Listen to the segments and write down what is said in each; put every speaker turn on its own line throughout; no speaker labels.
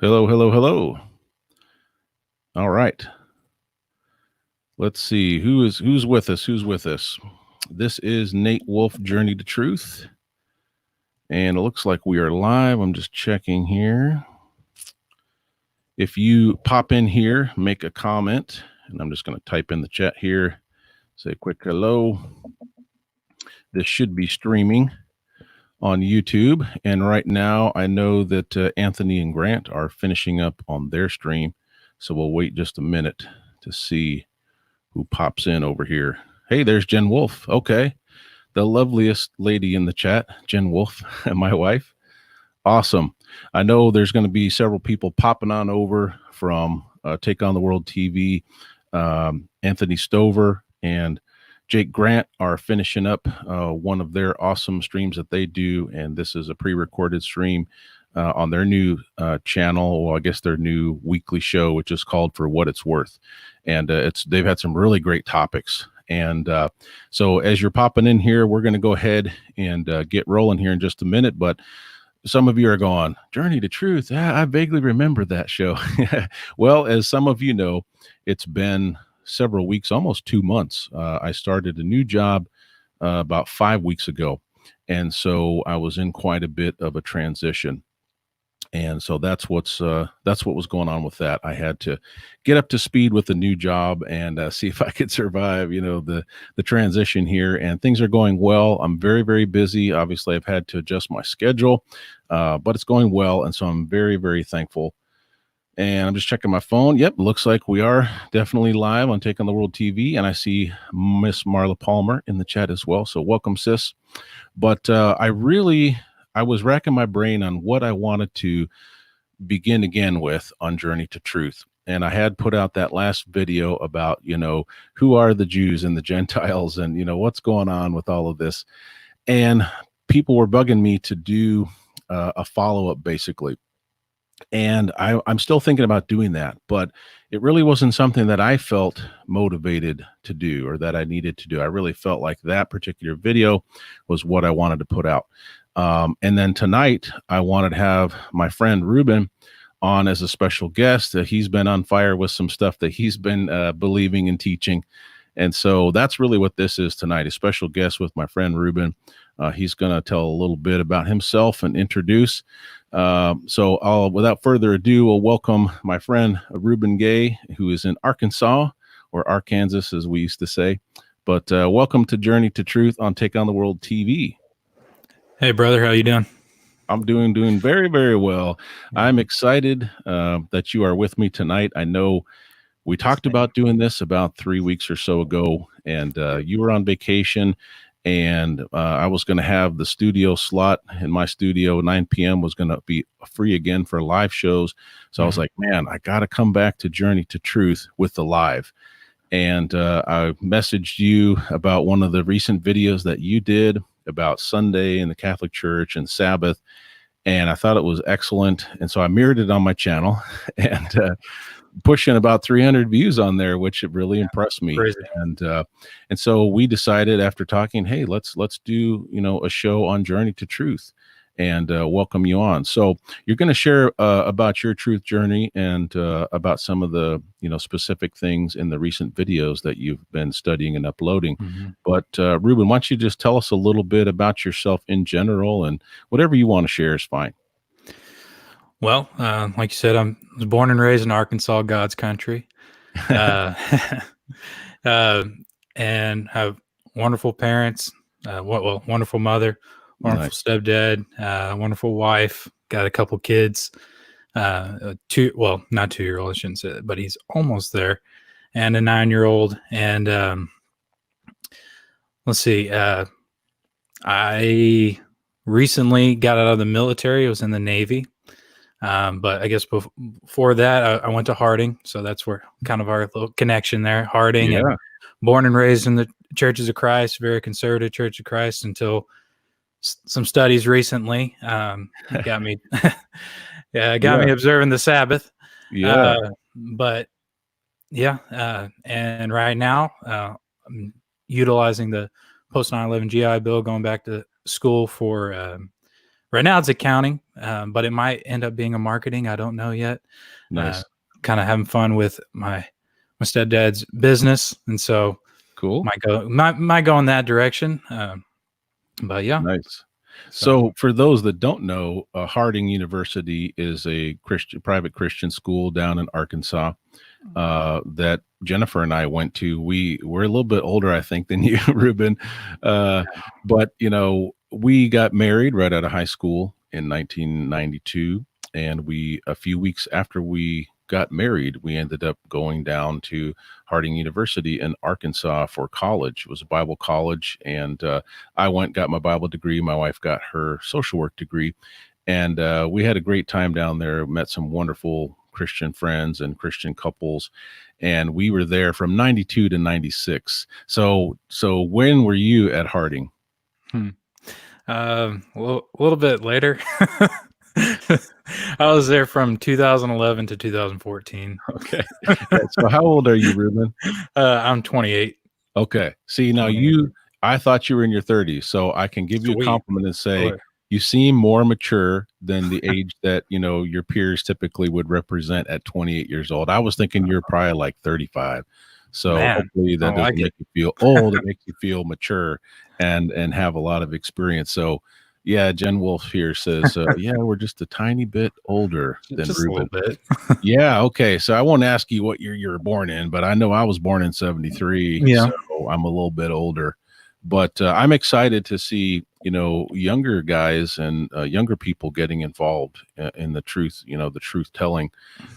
Hello, hello, hello. All right. Let's see who's with us. Who's with us? This is Nate Wolfe, Journey to Truth, and it looks like we are live. I'm just checking here. If you pop in here, make a comment, and I'm just going to type in the chat here. Say a quick hello. This should be streaming on YouTube, and right now I know that Anthony and Grant are finishing up on their stream, so we'll wait just a minute to see who pops in over here. Hey, there's Jen Wolfe. Okay. The loveliest lady in the chat, Jen Wolfe, and my wife. Awesome. I know there's going to be several people popping on over from Take on the World TV. Anthony Stover and Jake Grant are finishing up one of their awesome streams that they do. And this is a pre recorded stream on their new channel, well, I guess their new weekly show, which is called For What It's Worth. And they've had some really great topics. And so as you're popping in here, we're going to go ahead and get rolling here in just a minute. But some of you are going, Journey to Truth. I vaguely remember that show. Well, as some of you know, it's been several weeks, almost 2 months. I started a new job about 5 weeks ago. And so I was in quite a bit of a transition. And so that's what was going on with that. I had to get up to speed with the new job and see if I could survive, the transition here. And things are going well. I'm very, very busy. Obviously, I've had to adjust my schedule, but it's going well, and so I'm very, very thankful. And I'm just checking my phone. Yep, looks like we are definitely live on Take on the World TV, and I see Miss Marla Palmer in the chat as well. So welcome, sis. But I was racking my brain on what I wanted to begin again with on Journey to Truth. And I had put out that last video about, who are the Jews and the Gentiles and, what's going on with all of this. And people were bugging me to do a follow-up, basically. And I'm still thinking about doing that, but it really wasn't something that I felt motivated to do or that I needed to do. I really felt like that particular video was what I wanted to put out. And then tonight, I wanted to have my friend Ruben on as a special guest. He's been on fire with some stuff that he's been believing and teaching. And so that's really what this is tonight, a special guest with my friend Ruben. He's going to tell a little bit about himself and introduce. So without further ado, I'll welcome my friend Ruben Gay, who is in Arkansas, or Arkansas, as we used to say. But welcome to Journey to Truth on Take on the World TV.
Hey, brother, how you doing?
I'm doing very, very well. I'm excited that you are with me tonight. I know we talked about doing this about 3 weeks or so ago, and you were on vacation, and I was going to have the studio slot in my studio. 9 p.m. was going to be free again for live shows. So I was like, man, I got to come back to Journey to Truth with the live. And I messaged you about one of the recent videos that you did about Sunday in the Catholic Church and Sabbath. And I thought it was excellent. And so I mirrored it on my channel and pushing about 300 views on there, which really impressed me.
Crazy.
And so we decided after talking, hey, let's do, a show on Journey to Truth and welcome you on. So you're going to share about your truth journey and about some of the, specific things in the recent videos that you've been studying and uploading. But Ruben, why don't you just tell us a little bit about yourself in general, and whatever you want to share is fine.
Well, like you said, I was born and raised in Arkansas, God's country, and have wonderful parents, wonderful mother, wonderful stepdad, wonderful wife, got a couple kids, not 2-year-old, I shouldn't say that, but he's almost there, and a 9-year-old. And let's see, I recently got out of the military. I was in the Navy. But I guess before that, I went to Harding. So that's where kind of our little connection there. Harding, and born and raised in the Churches of Christ, very conservative Church of Christ, until some studies recently got me me observing the Sabbath. And right now I'm utilizing the post 9/11 GI Bill, going back to school for right now it's accounting, but it might end up being a marketing. I don't know yet.
Nice.
Kind of having fun with my stepdad's business, and so
Cool.
might go in that direction. But yeah,
Nice.
so
So, for those that don't know, Harding University is a private Christian school down in Arkansas that Jennifer and I went to. We're a little bit older, I think, than you, Ruben. But we got married right out of high school in 1992, and a few weeks after we got married, we ended up going down to Harding University in Arkansas for college. It was a Bible college, and I got my Bible degree. My wife got her social work degree, and we had a great time down there. Met some wonderful Christian friends and Christian couples, and we were there from 92 to 96. So when were you at Harding?
Well, a little bit later. I was there from 2011 to 2014.
Okay. So how old are you, Ruben?
I'm 28.
Okay. See, now I thought you were in your 30s, so I can give you a compliment and say you seem more mature than the age that, your peers typically would represent at 28 years old. I was thinking you're probably like 35. So hopefully that doesn't make you feel old. It makes you feel mature and have a lot of experience. So yeah, Jen Wolfe here says, yeah, we're just a tiny bit older than
just
Ruben.
A little bit.
Yeah. Okay. So I won't ask you what year you were born in, but I know I was born in 73.
Yeah.
So I'm a little bit older, but I'm excited to see, younger guys and younger people getting involved in the truth, the truth telling.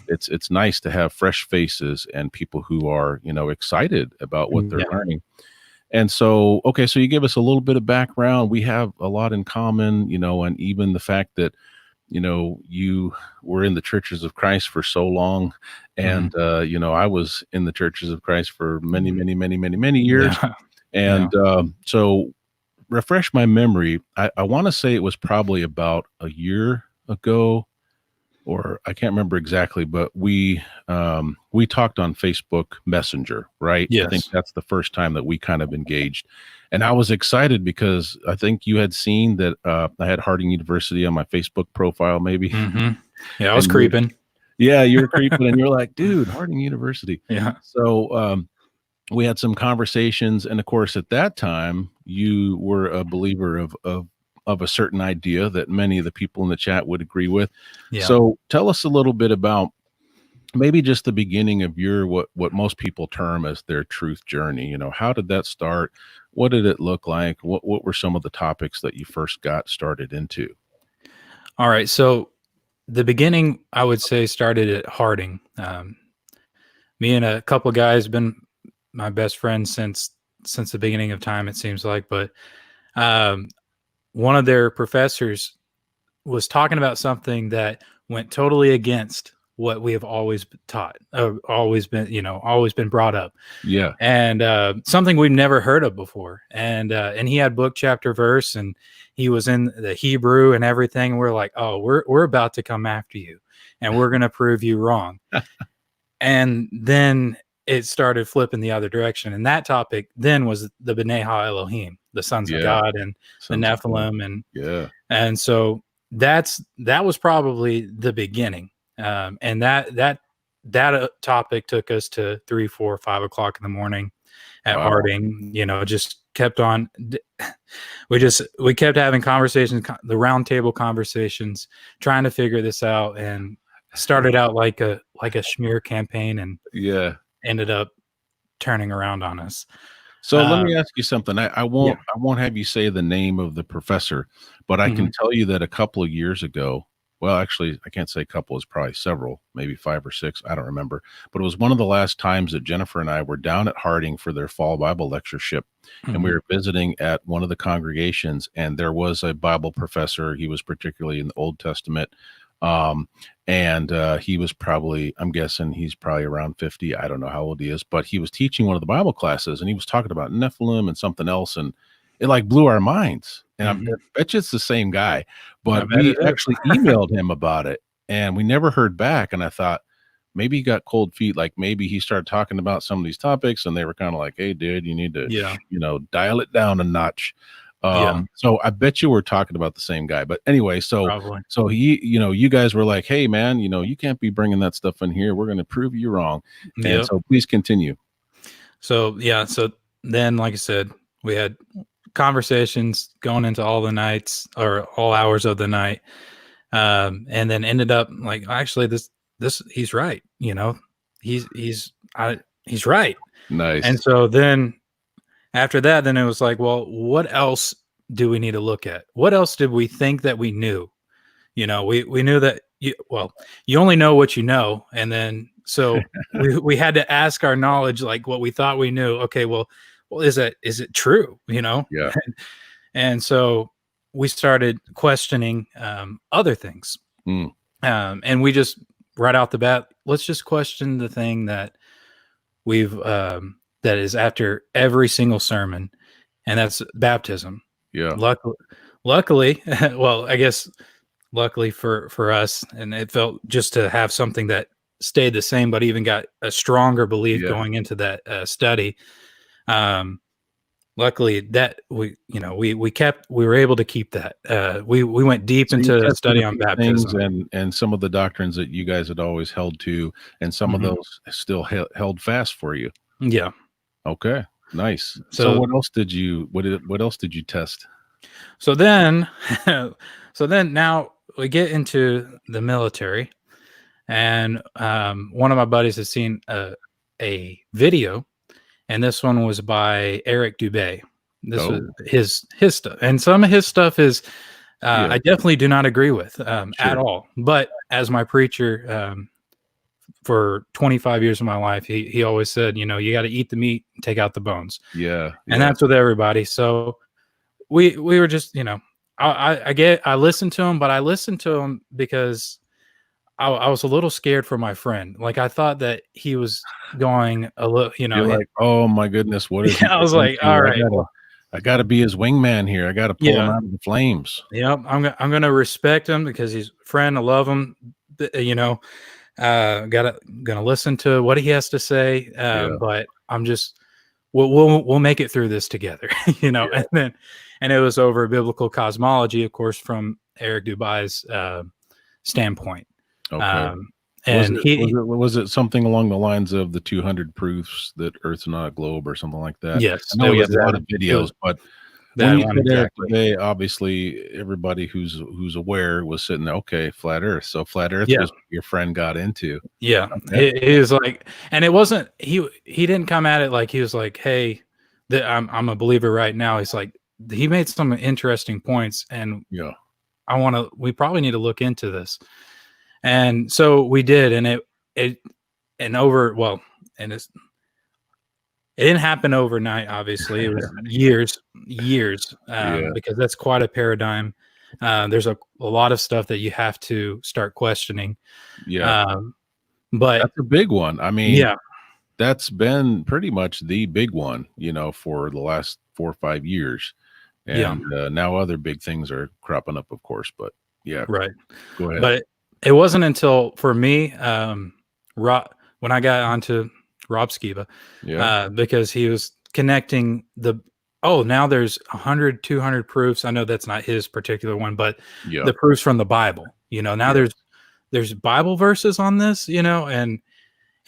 It's nice to have fresh faces and people who are, excited about what they're learning. And so, okay, so you give us a little bit of background. We have a lot in common, and even the fact that, you were in the churches of Christ for so long. And, I was in the churches of Christ for many, many, many, many, many years.
Yeah.
And so refresh my memory. I want to say it was probably about a year ago, or I can't remember exactly, but we talked on Facebook Messenger, right?
Yes.
I think that's the first time that we kind of engaged. And I was excited because I think you had seen that I had Harding University on my Facebook profile, maybe.
Mm-hmm. Yeah, I was creeping.
Yeah, you were creeping, and you're like, dude, Harding University.
Yeah.
So we had some conversations, and of course, at that time, you were a believer of a certain idea that many of the people in the chat would agree with. Yeah. So tell us a little bit about maybe just the beginning of your what most people term as their truth journey. How did that start? What did it look like? What were some of the topics that you first got started into?
All right, so the beginning, I would say, started at Harding. Me and a couple of guys been my best friends since the beginning of time, it seems like. But one of their professors was talking about something that went totally against what we have always taught, always been brought up.
Yeah.
And something we've never heard of before. And he had book, chapter, verse, and he was in the Hebrew and everything. And we're like, oh, we're about to come after you, and we're going to prove you wrong. And then it started flipping the other direction. And that topic then was the B'nai Ha-Elohim, the sons of God, and the Nephilim. And so that was probably the beginning. And that topic took us to 3, 4, 5 o'clock in the morning at Harding. Just kept on. We kept having conversations, the roundtable conversations, trying to figure this out, and started out like a smear campaign, and ended up turning around on us.
So let me ask you something. I won't have you say the name of the professor, but I can tell you that a couple of years ago, well, actually, I can't say couple, it's probably several, maybe 5 or 6. I don't remember. But it was one of the last times that Jennifer and I were down at Harding for their fall Bible lectureship. And we were visiting at one of the congregations, and there was a Bible professor. He was particularly in the Old Testament. And he was probably, I'm guessing he's probably around 50. I don't know how old he is, but he was teaching one of the Bible classes, and he was talking about Nephilim and something else. And it like blew our minds. And I bet you it's the same guy, but we actually emailed him about it, and we never heard back. And I thought maybe he got cold feet. Like maybe he started talking about some of these topics, and they were kind of like, hey, dude, you need to, dial it down a notch.
Yeah.
So I bet you we're talking about the same guy. But anyway,
Probably.
so he, you guys were like, hey man, you can't be bringing that stuff in here. We're going to prove you wrong. And
Yep.
so please continue.
So yeah, so then like I said, we had conversations going into all the nights or all hours of the night. And then ended up like, actually this he's right, he's right. And
Nice.
so then after that, then it was like, well, what else do we need to look at? What else did we think that we knew? We knew that you only know what you know. And then so we had to ask our knowledge, like what we thought we knew. Okay, well, is it true?
Yeah.
And so we started questioning other things.
Mm.
And we just right out the bat, let's just question the thing that that is after every single sermon, and that's baptism.
Yeah.
Luckily, well, I guess luckily for us, and it felt just to have something that stayed the same, but even got a stronger belief going into that study. Luckily that we were able to keep that. We went deep
So
into the study on baptism
and some of the doctrines that you guys had always held to, and some of those still held fast for you.
Yeah.
Okay. Nice.
So
what else did you test?
So then now we get into the military, and one of my buddies has seen a video, and this one was by Eric Dubé. This was his stuff, and some of his stuff is I definitely do not agree with at all. But as my preacher for 25 years of my life, he always said, you got to eat the meat, take out the bones.
Yeah.
And that's with everybody. So we were just, I listened to him, but I listened to him because I was a little scared for my friend. Like I thought that he was going a little,
You're like, oh my goodness, what is he?
I was like, all right,
I gotta be his wingman here. I gotta pull him out of the flames.
Yep. I'm gonna respect him because he's a friend. I love him. Gonna listen to what he has to say. But I'm just we'll make it through this together, and it was over biblical cosmology, of course, from Eric Dubai's standpoint.
Okay.
And
was it something along the lines of the 200 proofs that Earth's not a globe or something like that?
Yes,
I know he has a lot of videos, but when you said Eric Dubay, obviously everybody who's aware was sitting there. Okay, flat Earth. So flat Earth was what your friend got into.
Yeah, he was like, and it wasn't he didn't come at it like he was like, hey, I'm a believer right now. He's like, he made some interesting points, and we probably need to look into this. And so we did, and it didn't happen overnight. Obviously, it was years, because that's quite a paradigm. There's a lot of stuff that you have to start questioning. But
that's a big one. I mean, that's been pretty much the big one, for the last 4 or 5 years. And now other big things are cropping up, of course. But
right.
Go ahead.
But it wasn't until for me, when I got onto Rob Skiba, because he was connecting now there's 100, 200 proofs. I know that's not his particular one, but the proofs from the Bible, now there's Bible verses on this, and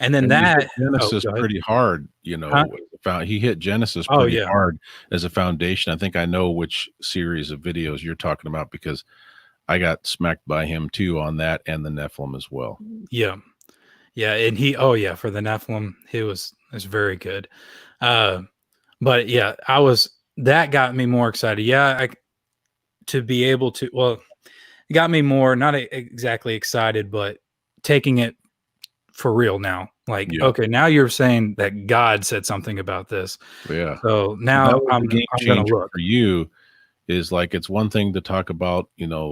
then that
Genesis pretty hard, he hit Genesis pretty hard as a foundation. I think I know which series of videos you're talking about because I got smacked by him too on that and the Nephilim as well.
Yeah. And for the Nephilim, he was very good. But that got me more excited. To be able to, it got me more, not exactly excited, but taking it for real now. Like, okay, now you're saying that God said something about this.
Yeah.
So now I'm going to look.
For you is like, it's one thing to talk about,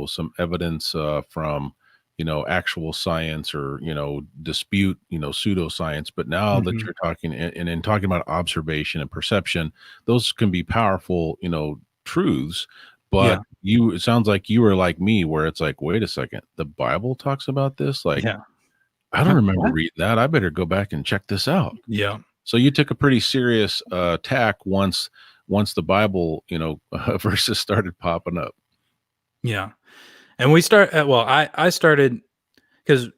some evidence from, actual science or, dispute, pseudoscience. But now that you're talking and in talking about observation and perception, those can be powerful, truths. But it sounds like you were like me, where it's like, wait a second, the Bible talks about this. Like, I don't remember reading that. I better go back and check this out.
Yeah.
So you took a pretty serious tack once once the Bible, verses started popping up.
Yeah. And we start well, I started because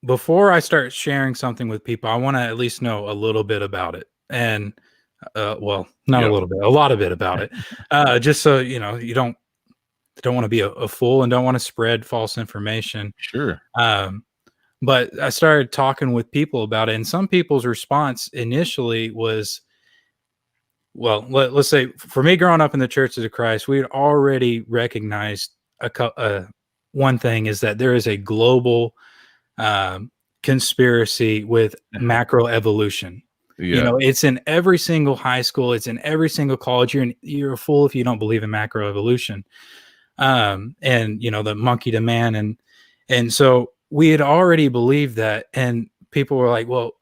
before I start sharing something with people, I want to at least know a little bit about it. And well, not a
Yep.
little bit, a lot of it about it. Just so you don't want to be a fool and don't want to spread false information.
Sure.
But I started talking with people about it, and some people's response initially was, well, let's say for me growing up in the Churches of Christ, we had already recognized one thing is that there is a global conspiracy with macroevolution.
Yeah.
It's in every single high school, it's in every single college. You're a fool if you don't believe in macroevolution. And the monkey to man, and so we had already believed that, and people were like, well,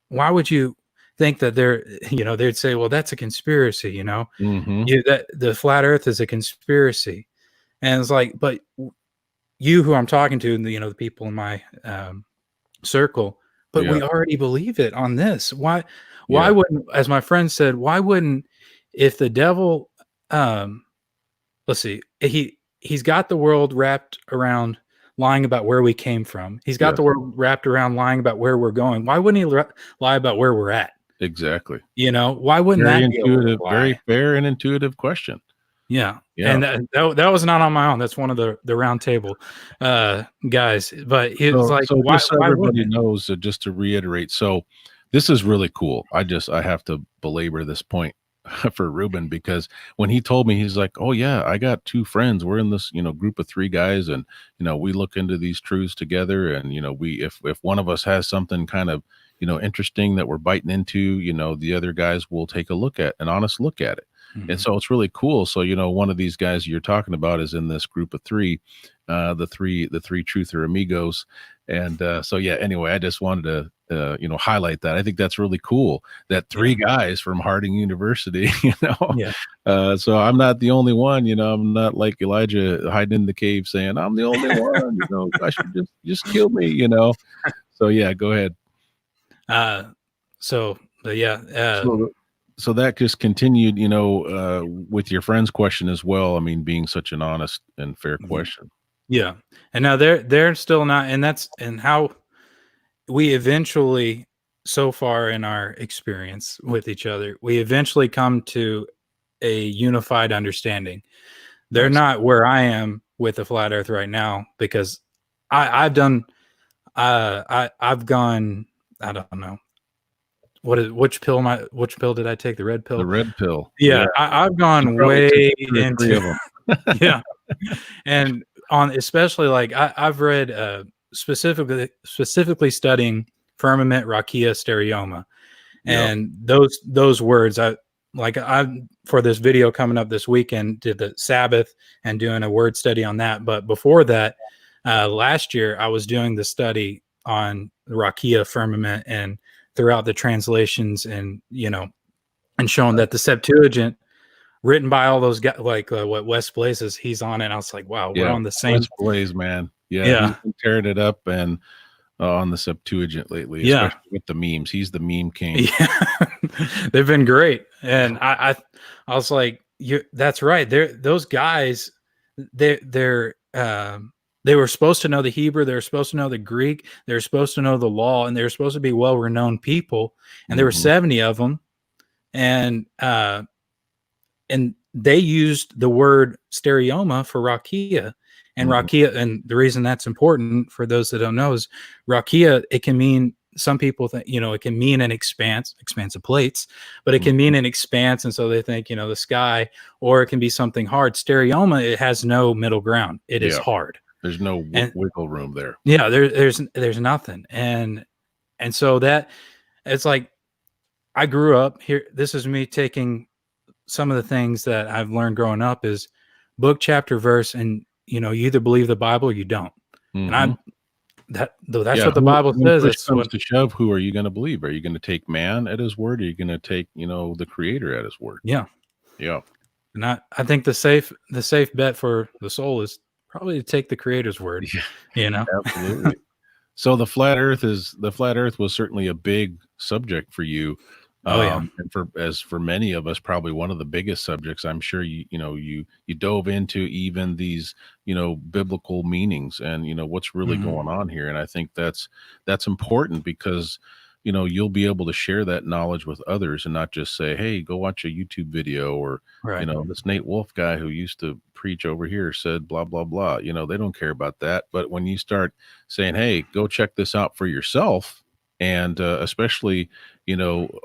why would you think that they'd say, well, that's a conspiracy,
Mm-hmm.
that the flat earth is a conspiracy. And it's like, but you, who I'm talking to, the people in my circle, but
Yeah.
we already believe it on this. Why
Yeah.
wouldn't, as my friend said, why wouldn't, if the devil, let's see, he's got the world wrapped around lying about where we came from. He's got
Yes.
the world wrapped around lying about where we're going. Why wouldn't he lie about where we're at?
Exactly.
Why wouldn't
Very
that be a
intuitive,
lie?
very fair and intuitive question.
Yeah.
Yeah.
And that was not on my own. That's one of the round table guys. But he was like,
So
why
just so
wouldn't
everybody
it?
knows, just to reiterate, so this is really cool. I have to belabor this point for Ruben, because when he told me, he's like, "Oh yeah, I got two friends. We're in this, group of three guys, and we look into these truths together, and we if one of us has something kind of interesting that we're biting into, the other guys will take a look at an honest look at it." And
Mhm.
so it's really cool. So one of these guys you're talking about is in this group of three, the three truther amigos. And so yeah, anyway, I just wanted to highlight that. I think that's really cool that three guys from Harding University,
Yeah.
So I'm not the only one. I'm not like Elijah hiding in the cave saying I'm the only one. I should just kill me. So yeah, go ahead.
But yeah.
So that just continued, with your friend's question as well. I mean, being such an honest and fair question.
Yeah. And now they're still not, and how we eventually, so far in our experience with each other, we eventually come to a unified understanding. They're
Nice.
not where I am with the flat earth right now, because I've done I've gone, I don't know, which pill did I take? The red pill?
The red pill.
Yeah,
Yeah.
I've
You
gone
probably took
way
2 or 3
into
of them.
yeah. And on, especially like I've read specifically studying firmament, rakia, stereoma,
Yeah.
and those words. I for this video coming up this weekend, did the Sabbath and doing a word study on that. But before that, last year I was doing the study on the rakia, firmament, and throughout the translations, and and showing that the Septuagint, written by all those guys, like what Wes Blazes, he's on it. And I was like, wow, we're
Yeah.
on the same.
West Blaze, man. Yeah, he's
Yeah.
been tearing it up and on the Septuagint lately,
Yeah.
especially with the memes. He's the meme king.
Yeah. They've been great. And I was like, that's right. Those guys, they're they were supposed to know the Hebrew, they were supposed to know the Greek, they were supposed to know the law, and they were supposed to be well-renowned people. And there were 70 of them. And they used the word stereoma for rakia. And rakia, and the reason that's important for those that don't know is rakia, it can mean, some people think, it can mean an expanse of plates, but it can mean an expanse. And so they think, the sky, or it can be something hard. Stereoma, it has no middle ground. It is hard.
There's no wiggle room there.
Yeah, there's nothing. And so that, it's like, I grew up here. This is me taking some of the things that I've learned growing up is book, chapter, verse, and you either believe the Bible or you don't. And that's what the Bible says.
When push
That's
comes
what,
to shove, who are you going to believe? Are you going to take man at his word? Or are you going to take, the creator at his word?
yeah.
Yeah.
And I think the safe bet for the soul is probably to take the creator's word,
Absolutely. So the flat earth was certainly a big subject for you.
Oh yeah.
And for many of us, probably one of the biggest subjects. I'm sure you dove into even these biblical meanings and what's really
Hmm.
going on here. And I think that's important because you'll be able to share that knowledge with others and not just say, hey, go watch a YouTube video, or
Right.
this Nate Wolfe guy who used to preach over here said blah blah blah. They don't care about that. But when you start saying, hey, go check this out for yourself, and especially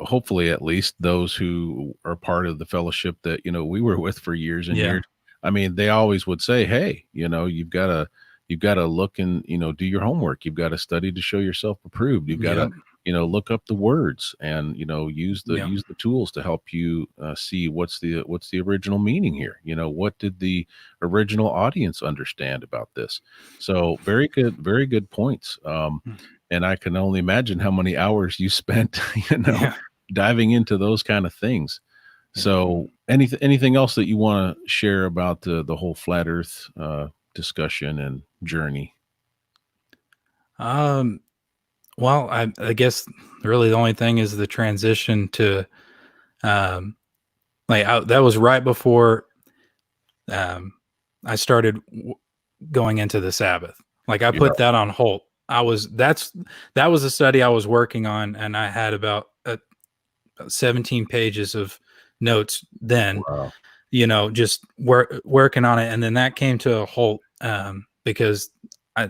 hopefully at least those who are part of the fellowship that we were with for years and
Yeah.
years. I mean, they always would say, hey, you've got to look and do your homework. You've got to study to show yourself approved. You've got to
Yep.
look up the words and use the
Yep.
tools to help you see what's the original meaning here. What did the original audience understand about this? So very good points. And I can only imagine how many hours you spent
Yeah.
diving into those kind of things.
Yeah.
So anything else that you want to share about the whole flat earth discussion and journey?
Well, I guess really the only thing is the transition to, that was right before I started going into the Sabbath. Like I
Yeah.
put that on hold. That was a study I was working on, and I had about 17 pages of notes then.
Wow.
Just working on it, and then that came to a halt because I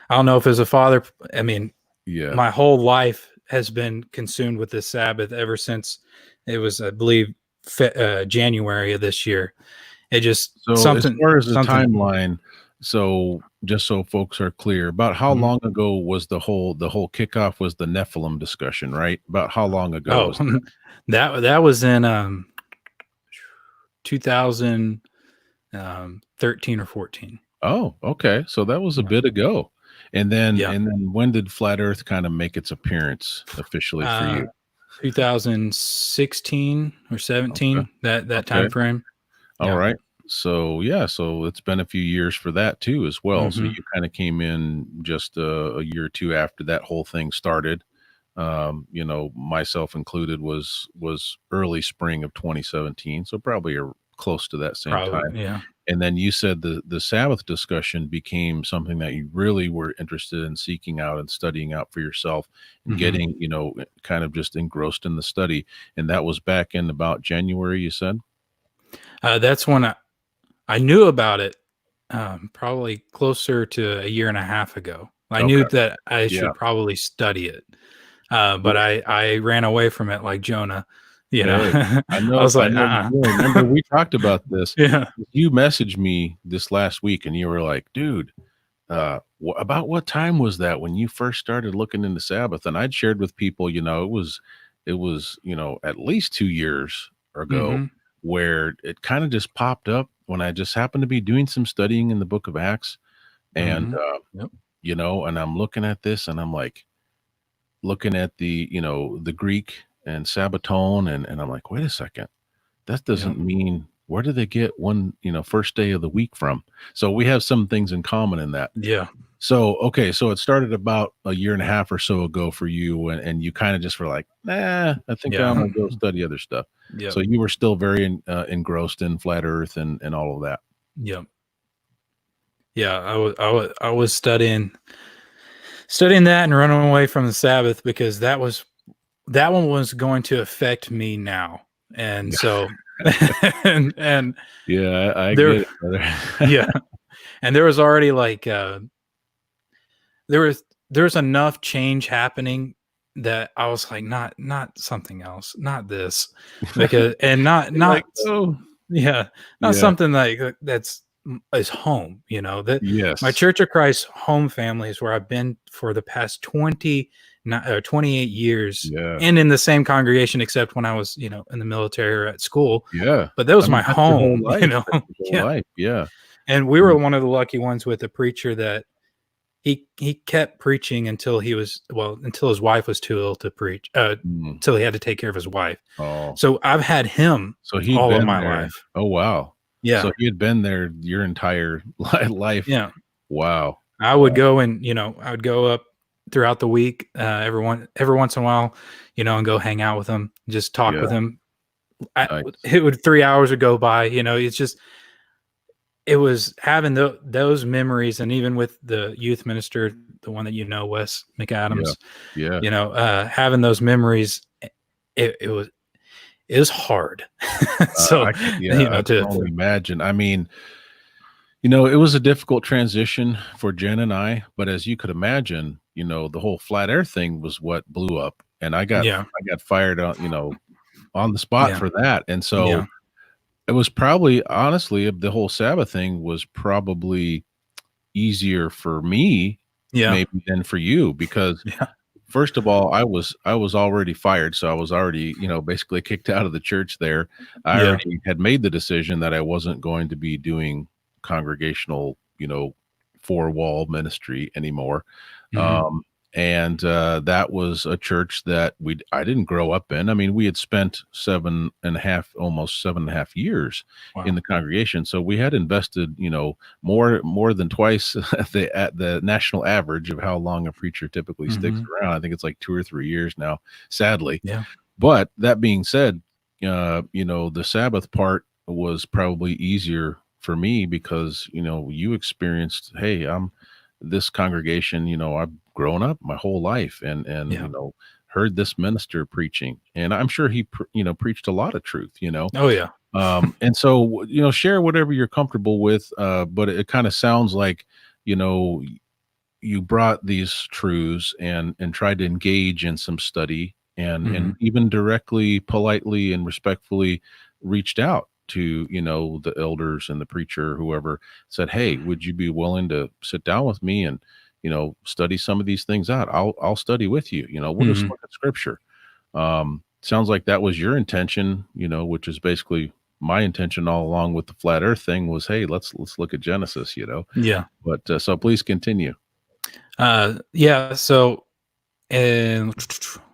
don't know if as a father, I mean,
Yeah.
my whole life has been consumed with this Sabbath ever since it was, I believe, January of this year. It just
So as
something
far as the
something.
timeline, so just so folks are clear, about how
Mhm.
long ago was the whole kickoff was the Nephilim discussion, right? About how long ago
Oh,
was that?
that was in 2013 or 14.
Oh, okay. So that was a
Yeah.
bit ago. And then
Yeah.
when did flat earth kind of make its appearance officially for
Uh,
you?
2016 or
Okay.
17, that
Okay.
time frame.
All
Yeah.
right. So yeah, so it's been a few years for that too as well. So
Hmm.
you kind of came in just a year or two after that whole thing started. Myself included was early spring of 2017, so probably close to that same time.
Probably. Yeah.
And then you said the Sabbath discussion became something that you really were interested in seeking out and studying out for yourself and
Hmm.
getting, kind of just engrossed in the study. And that was back in about January, you said?
That's when I knew about it probably closer to a year and a half ago. I knew
Okay.
that I
Yeah.
should probably study it, but
Well,
I ran away from it like Jonah.
hey, I
I
know
was
I
like,
know the feeling. Remember we talked about this.
yeah,
You messaged me this last week and you were like, dude, about what time was that when you first started looking into Sabbath? And I'd shared with people, it was at least 2 years ago,
hmm,
where it kind of just popped up when I just happened to be doing some studying in the book of Acts. And
hmm, yep,
and I'm looking at this and I'm like looking at the Greek and Sabbaton, and I'm like, wait a second, that
yep,
doesn't mean, where do they get one first day of the week from? So we have some things in common in that.
yeah,
So, okay, so it started about a year and a half or so ago for you, and you kind of just were like, nah, I think I'm
yeah,
gonna go study other stuff.
yep,
So you were still very engrossed in flat Earth and all of that.
yep, yeah. I was studying that and running away from the Sabbath because that one was going to affect me now, and so and
Yeah, I
there,
get it, brother.
yeah, and there was already like there was there's enough change happening that I was like, not something else, not this, because and not
You're like,
not
oh,
yeah, not
yeah,
something like that's is home. That my
yes,
Church of Christ home family is where I've been for the past 28 years,
yeah,
and in the same congregation, except when I was in the military or at school.
yeah.
But that
I
was
mean,
my
that's your whole
home,
life. That's your whole
yeah.
life. Yeah.
And we were
Mm,
one of the lucky ones with a preacher that he kept preaching until until his wife was too ill to preach,
mm.
until he had to take care of his wife.
Oh,
So I've had him
so he'd
all of
been
my
there.
life.
Oh, wow.
Yeah,
So he had been there your entire life.
yeah.
Wow.
I would
Wow.
go and I would go up throughout the week, every once in a while, and go hang out with him, just talk with him.
Nice.
It would 3 hours would go by. It's just it was having those memories, and even with the youth minister, the one that Wes McAdams, having those memories, it was hard. So,
I can only imagine. I mean, it was a difficult transition for Jen and I, but as you could imagine, the whole flat earth thing was what blew up, and I got fired on the spot for that, and so it was probably, honestly, the whole Sabbath thing was probably easier for me, maybe, than for you, because first of all, I was already fired, so I was already, basically kicked out of the church there. I already had made the decision that I wasn't going to be doing congregational, four-wall ministry anymore. And that was a church that I didn't grow up in. I mean, we had spent almost 7.5 years in the congregation, so we had invested, more than twice at the national average of how long a preacher typically sticks around. I think it's like 2 or 3 years now, sadly. But that being said, the Sabbath part was probably easier for me because you experienced, hey, I'm this congregation, I've grown up my whole life and heard this minister preaching, and I'm sure he preached a lot of truth.
Oh yeah.
And so share whatever you're comfortable with, but it kind of sounds like you brought these truths and tried to engage in some study and even directly, politely, and respectfully reached out to the elders and the preacher, whoever, said, hey, would you be willing to sit down with me and study some of these things out? I'll study with you. We'll just look at scripture. Sounds like that was your intention, which is basically my intention all along with the flat earth thing, was, hey, let's look at Genesis. But so please continue.
So, and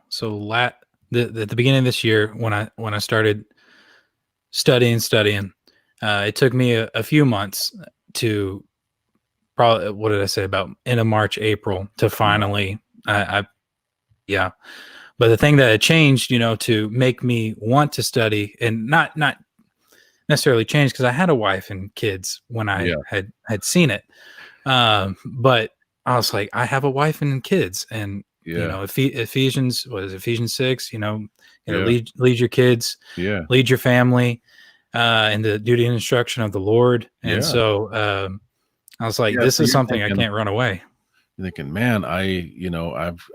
so at the beginning of this year, when I started studying, it took me a few months to probably, what did I say, about end of March, April, to finally, but the thing that had changed, to make me want to study, and not necessarily change, because I had a wife and kids when I had seen it, but I was like, I have a wife and kids, and Ephesians 6, lead your kids, lead your family, in the duty and instruction of the Lord. And so I was like, this is something I can't run away.
You're thinking, man, I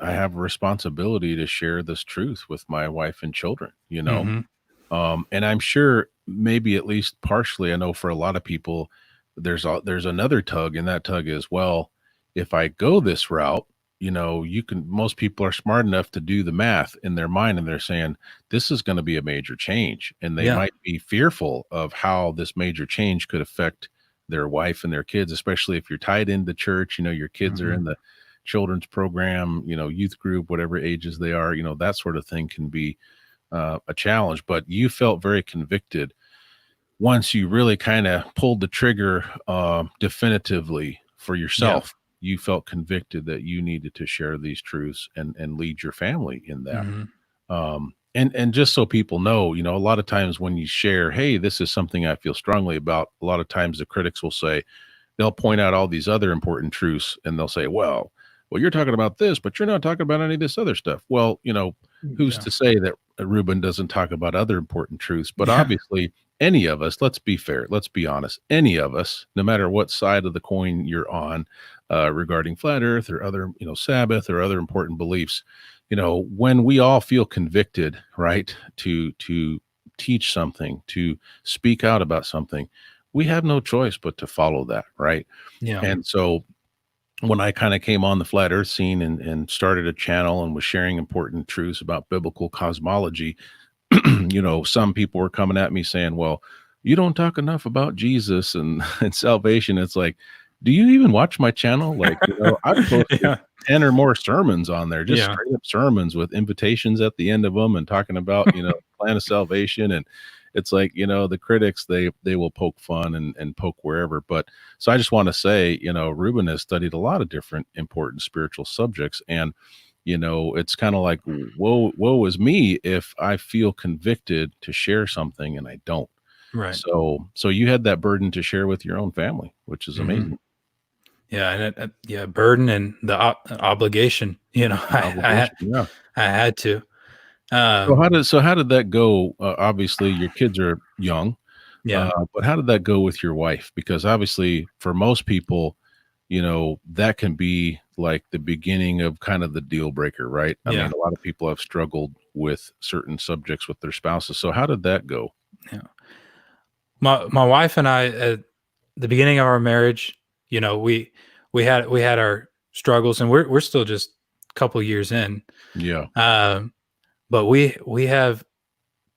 have a responsibility to share this truth with my wife and children, and I'm sure maybe at least partially, I know for a lot of people, there's another tug, and that tug is, well, if I go this route, most people are smart enough to do the math in their mind, and they're saying this is going to be a major change, and they might be fearful of how this major change could affect their wife and their kids, especially if you're tied into church, your kids are in the children's program, youth group, whatever ages they are, that sort of thing can be a challenge. But you felt very convicted once you really kind of pulled the trigger definitively for yourself. You felt convicted that you needed to share these truths and lead your family in that. And just so people know, a lot of times when you share, hey, this is something I feel strongly about, a lot of times the critics will say, they'll point out all these other important truths, and they'll say, well, you're talking about this, but you're not talking about any of this other stuff. Well, who's to say that Ruben doesn't talk about other important truths? But obviously, any of us, let's be fair, let's be honest, any of us, no matter what side of the coin you're on, regarding flat earth or other, Sabbath or other important beliefs, when we all feel convicted, right, to teach something, to speak out about something, we have no choice but to follow that, right? And so when I kind of came on the flat earth scene and started a channel and was sharing important truths about biblical cosmology, some people were coming at me saying, well, you don't talk enough about Jesus and salvation. It's like, do you even watch my channel? Like, I've posted 10 or more sermons on there, just straight up sermons with invitations at the end of them, and talking about, plan of salvation. it's like, the critics, they will poke fun and poke wherever. But so I just want to say, Ruben has studied a lot of different important spiritual subjects, and it's kind of like, woe is me if I feel convicted to share something and I don't.
Right.
So you had that burden to share with your own family, which is amazing.
Yeah, and yeah, burden and the obligation.
An obligation, yeah.
I had to.
So how did that go? Obviously, your kids are young,
Yeah,
but how did that go with your wife? Because obviously, for most people, that can be like the beginning of kind of the deal breaker, right? I
yeah,
mean, a lot of people have struggled with certain subjects with their spouses. So how did that go?
yeah. My wife and I at the beginning of our marriage, we had our struggles, and we're still just a couple years in.
Yeah,
Um, but we have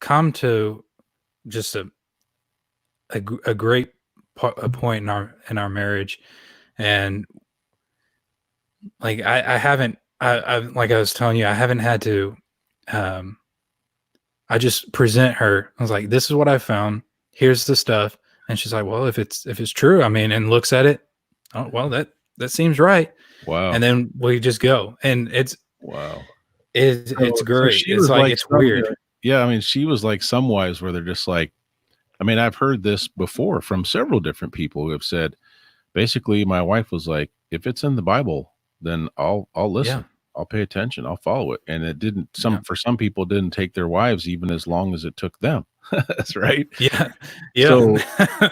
come to just a great a point in our marriage, and like I haven't I like I was telling you, I haven't had to um I just present her. I was like, this is what I found. Here's the stuff. And she's like, well, if it's true, I mean, and looks at it, oh well, that seems right. And
wow,
then we just go. And
wow.
it's
So
great.
she
It's
was
like
like
it's
some,
weird.
yeah. I mean, she was like some wives where they're just like, I mean, I've heard this before from several different people who have said, basically, my wife was like, if it's in the Bible, then I'll
Yeah.
listen. I'll pay attention. I'll follow it. And it didn't
Yeah.
for some people it didn't take their wives even as long as it took them. That's right.
Yeah. Yeah.
So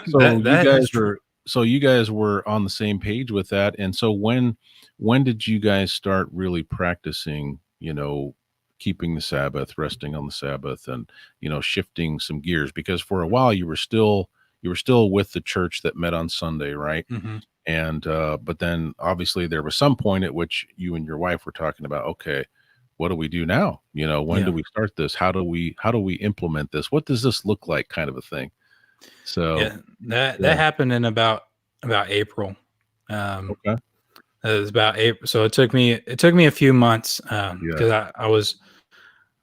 so you
That
guys
is true.
were so you guys were on the same page with that. And so when did you guys start really practicing, keeping the Sabbath, resting on the Sabbath, and shifting some gears? Because for a while you were still with the church that met on Sunday, right?
Hmm.
And but then obviously there was some point at which you and your wife were talking about, okay, what do we do now? When do
Yeah.
we start this? How do we implement this? What does this look like, kind of a thing? So
Yeah. That
yeah.
happened in about April. Um,
Okay.
it was about April. So it took me a few months
Yeah.
because I was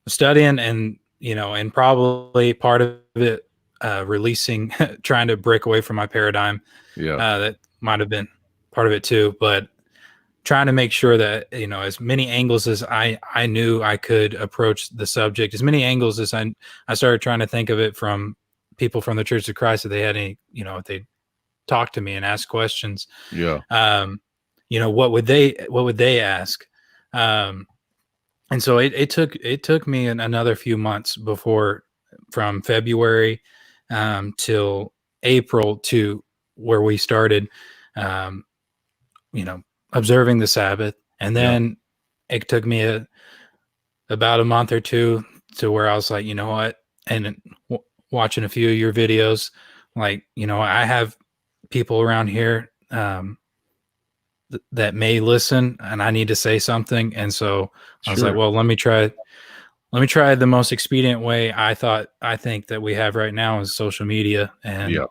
studying, and and probably part of it releasing, trying to break away from my paradigm.
Yeah.
That might have been part of it too, but trying to make sure that as many angles as I knew I could approach the subject, as many angles as I started trying to think of it from people from the Church of Christ, that they had any, if they talk to me and ask questions,
Yeah.
um what would they ask, um and so it took me another few months before, from February till April, to where we started um you know observing the Sabbath. And
Yeah.
then it took me about a month or two to where I was like, you know what, and watching a few of your videos, like, I have people around here that may listen, and I need to say something. And so I was like,
Sure.
well, let me try the most expedient way I think that we have right now is social media, and
Yeah.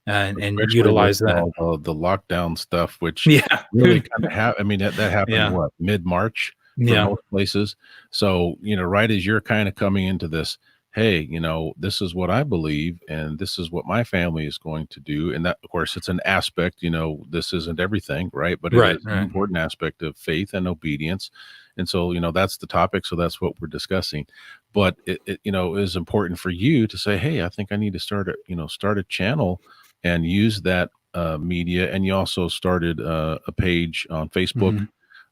and
Especially with
utilize that.
all the lockdown stuff, which
Yeah.
really kind of I mean, that happened,
Yeah.
what, mid-March for
Yeah.
most places. So, right as you're kind of coming into this, hey, this is what I believe, and this is what my family is going to do. And that, of course, it's an aspect, this isn't everything, right? But it
Right.
is an
Right.
important aspect of faith and obedience. And so, that's the topic. So that's what we're discussing. But it is important for you to say, hey, I think I need to start a channel and use that media. And you also started a page on Facebook,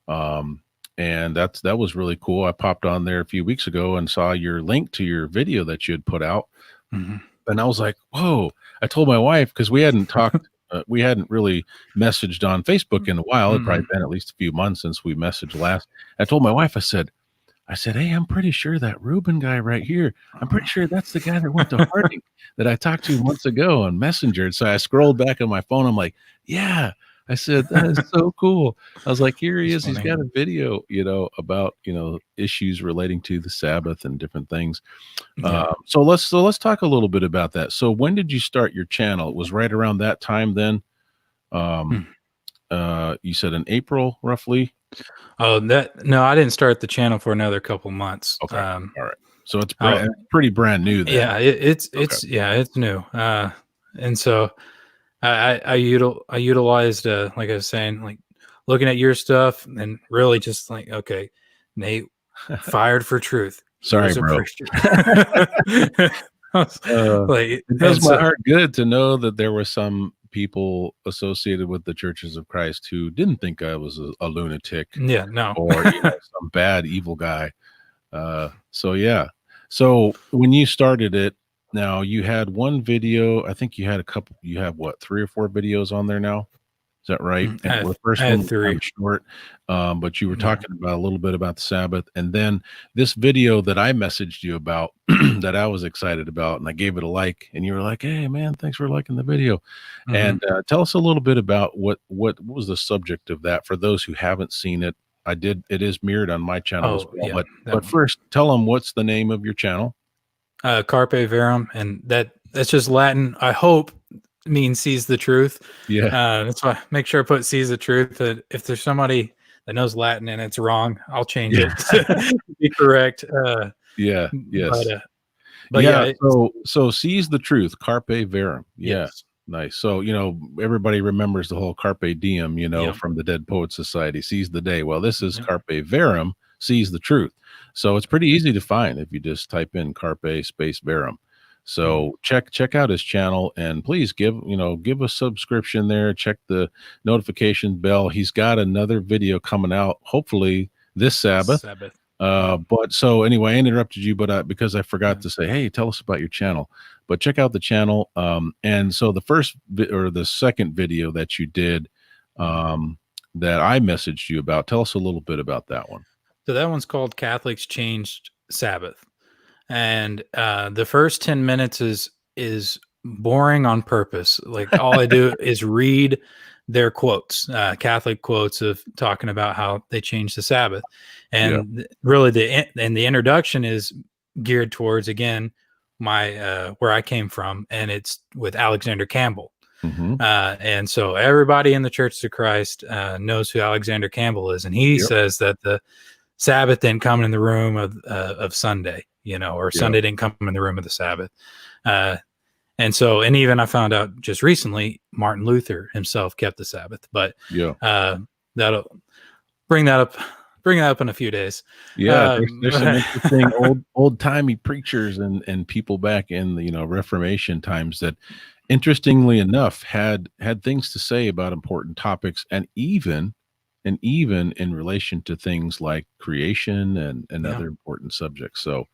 Hmm.
um, and that was really cool. I popped on there a few weeks ago and saw your link to your video that you had put out,
Hmm.
and I was like, "Whoa!" I told my wife, because we hadn't talked, we hadn't really messaged on Facebook in a while. It'd probably
Hmm.
been at least a few months since we messaged last. I told my wife, I said, "Hey, I'm pretty sure that Ruben guy right here, I'm pretty sure that's the guy that went to Harding that I talked to months ago on Messenger." And so I scrolled back on my phone. I'm like, "Yeah." I said, "That is so cool." I was like, "Here he
That's
is. He's
funny.
got a video, about, issues relating to the Sabbath and different things."
Yeah.
So let's talk a little bit about that. So when did you start your channel? It was right around that time then. Um,
Hmm.
you said in April, roughly.
Oh, that no, I didn't start the channel for another couple months.
Okay. All right. So it's pretty brand new then.
Yeah, it's new. And so I utilized like I was saying, like looking at your stuff and really just like, okay, Nate fired for truth.
Sorry,
Here's a
bro.
preacher.
It does my heart good to know that there were some people associated with the Churches of Christ who didn't think I was a lunatic,
yeah, no,
or some bad evil guy. So yeah. So when you started it, now you had one video. I think you had a couple. You have what, 3 or 4 videos on there now? Is that right? And the first
I
one
had
was
3.
kind of short, but you were talking about a little bit about the Sabbath, and then this video that I messaged you about that I was excited about, and I gave it a like, and you were like, "Hey, man, thanks for liking the video." And tell us a little bit about what was the subject of that for those who haven't seen it. It is mirrored on my channel as well.
Yeah,
But first, tell them what's the name of your channel.
Carpe Verum, and that's just Latin. I hope means sees the truth.
Yeah.
That's why make sure I put sees the truth. That if there's somebody that knows Latin and it's wrong, I'll change it to be correct.
Yeah. Yes.
But
yeah. So sees the truth. Carpe Verum. Yeah.
Yes.
Nice. So, everybody remembers the whole Carpe Diem, from the Dead Poets Society, seize the day. Well, this is Carpe Verum, seize the truth. So it's pretty easy to find if you just type in Carpe space Verum. So check out his channel, and please give a subscription there. Check the notification bell. He's got another video coming out, hopefully this Sabbath. But so anyway, I interrupted you, but because I forgot to say, hey, tell us about your channel. But check out the channel. And so the second video that you did, that I messaged you about, tell us a little bit about that one.
So that one's called Catholics Changed Sabbath, and the first 10 minutes is boring on purpose. Like all I do is read their quotes, Catholic quotes of talking about how they changed the Sabbath, and really the introduction is geared towards, again, my where I came from, and it's with Alexander Campbell. And so everybody in the Church of Christ knows who Alexander Campbell is, and he says that the Sabbath didn't come in the room of Sunday, or Sunday didn't come in the room of the Sabbath. And even I found out just recently, Martin Luther himself kept the Sabbath, but that'll bring that up in a few days.
Yeah, there's some interesting old timey preachers and people back in the Reformation times that, interestingly enough, had things to say about important topics, and even in relation to things like creation and other important subjects. So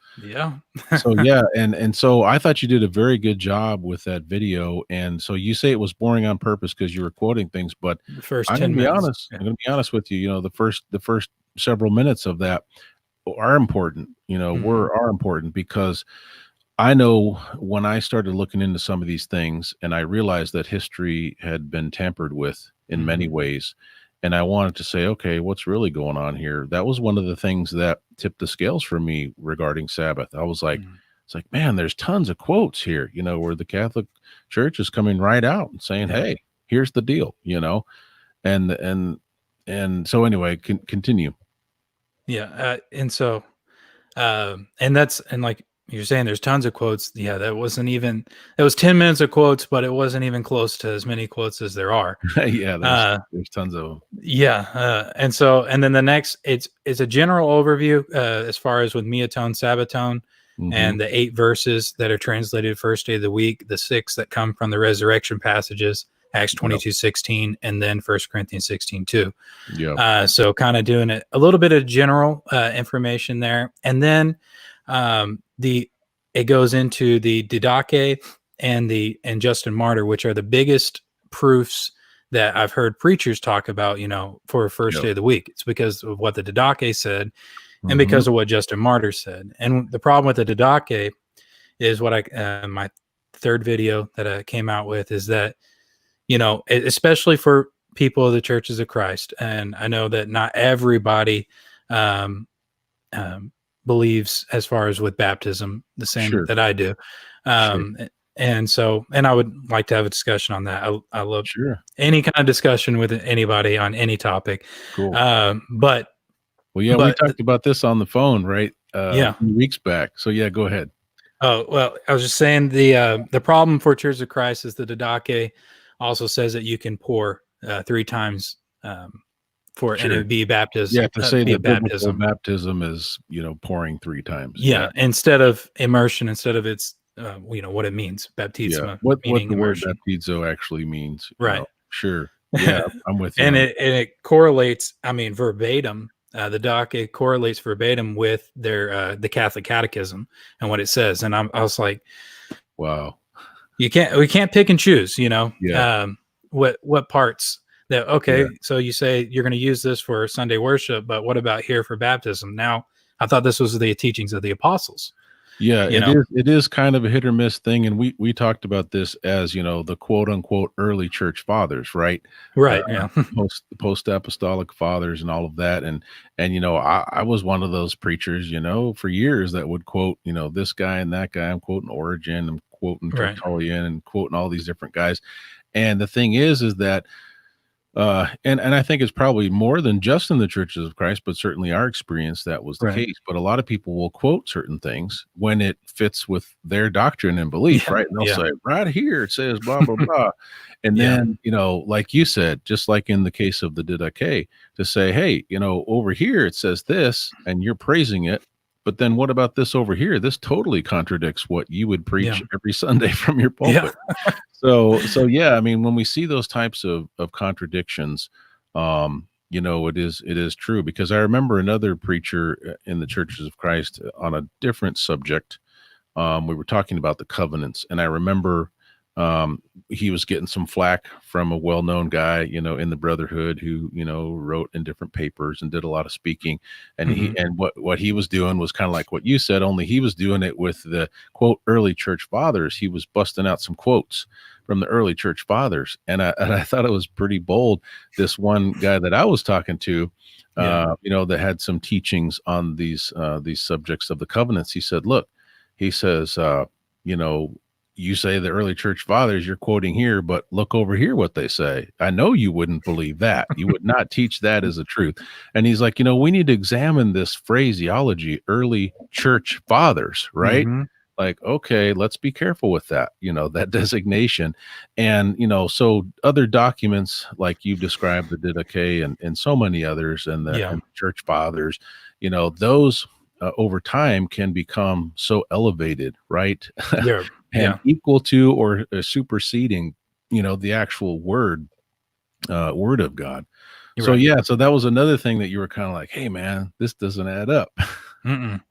and so I thought you did a very good job with that video. And so you say it was boring on purpose because you were quoting things, but
the first
I'm
10
gonna be
minutes.
honest. I'm gonna be honest with you. The first several minutes of that are important. Are important because I know when I started looking into some of these things, and I realized that history had been tampered with in many ways, and I wanted to say, okay, what's really going on here? That was one of the things that tipped the scales for me regarding Sabbath. I was like, it's like, man, there's tons of quotes here, where the Catholic Church is coming right out and saying, hey, here's the deal, and so anyway, continue.
And so, and like you're saying, there's tons of quotes. Yeah, it was 10 minutes of quotes, but it wasn't even close to as many quotes as there are.
There's tons of them.
And then the next, it's a general overview as far as with Miatone, Sabbatone, and the 8 verses that are translated first day of the week, the 6 that come from the resurrection passages, Acts 22:16, and then 1 Corinthians 16:2. So kind of doing a little bit of general information there, and then it goes into the Didache and Justin Martyr, which are the biggest proofs that I've heard preachers talk about, for first day of the week. It's because of what the Didache said, and because of what Justin Martyr said. And the problem with the Didache is what my third video that I came out with is that, especially for people of the Churches of Christ, and I know that not everybody believes as far as with baptism the same that I do. And I would like to have a discussion on that. I love any kind of discussion with anybody on any topic.
Cool. We talked about this on the phone, right?
Yeah.
a few weeks back. So yeah, go ahead.
Oh, well, I was just saying the problem for Church of Christ is the Didache also says that you can pour 3 times and it
Sure.
would be
Yeah, to say
be
the
a
biblical
baptism.
baptism is, pouring 3 times. Yeah.
Yeah, instead of immersion, instead of it's what it means,
Yeah.
baptisma
What
meaning
the word
immersion.
baptizo actually means.
Right.
Sure. Yeah, I'm with you
and
on
it and it correlates, I mean, verbatim. The Didache correlates verbatim with their the Catholic Catechism and what it says. And I was like,
wow.
we can't pick and choose,
Yeah.
what parts that,
Yeah.
okay, so you say you're going to use this for Sunday worship, but what about here for baptism? Now, I thought this was the teachings of the apostles,
Yeah,
you know.
it is kind of a hit or miss thing, and we talked about this as, the quote unquote early church fathers, right? Uh,
Right, yeah.
post apostolic fathers and all of that, and I was one of those preachers, for years that would quote, this guy and that guy. I'm quoting Origen, I'm quoting
Right,
Tertullian, and quoting all these different guys. And the thing is that and I think it's probably more than just in the churches of Christ, but certainly our experience that was the
right.
case. But a lot of people will quote certain things when it fits with their doctrine and belief,
Yeah,
right? And they'll
yeah.
say, right here it says blah blah blah. And
Yeah,
then, like you said, just like in the case of the Didache, to say, hey, over here it says this, and you're praising it. But then what about this over here? This totally contradicts what you would
yeah,
preach every Sunday from your
yeah.
pulpit. So yeah, I mean, when we see those types of contradictions, it is true, because I remember another preacher in the Churches of Christ on a different subject. We were talking about the covenants, and I remember he was getting some flack from a well-known guy, in the brotherhood, who wrote in different papers and did a lot of speaking. And
Hmm.
what he was doing was kind of like what you said, only he was doing it with the quote early church fathers. He was busting out some quotes from the early church fathers, and I thought it was pretty bold. This one guy that I was talking to,
Yeah,
that had some teachings on these subjects of the covenants. He said, look, he says, you know, you say the early church fathers, you're quoting here, but look over here what they say. I know you wouldn't believe that. You would not teach that as a truth. And he's like, we need to examine this phraseology, early church fathers, right?
hmm,
Like, okay, let's be careful with that, that designation. And, so other documents like you've described, the Didache and so many others,
yeah.
and church fathers, those over time can become so elevated, right?
There,
And
yeah.
equal to or superseding, the actual word of God.
You're
So
right.
yeah, so that was another thing that you were kind of like, hey man, this doesn't add up.
Mm-mm.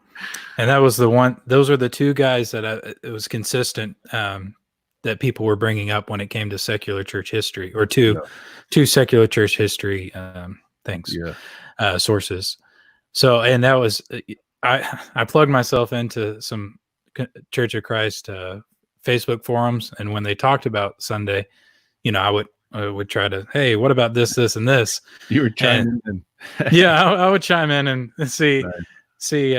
And that was the one. Those are the two guys that it was consistent, that people were bringing up when it came to secular church history, or
Yeah,
two secular church history things,
yeah,
sources. So, and that was, I plugged myself into some Church of Christ Facebook forums, and when they talked about Sunday, I would try to, hey, what about this, this, and this,
you were
and
chiming in.
yeah, I would chime in and
Nice.
see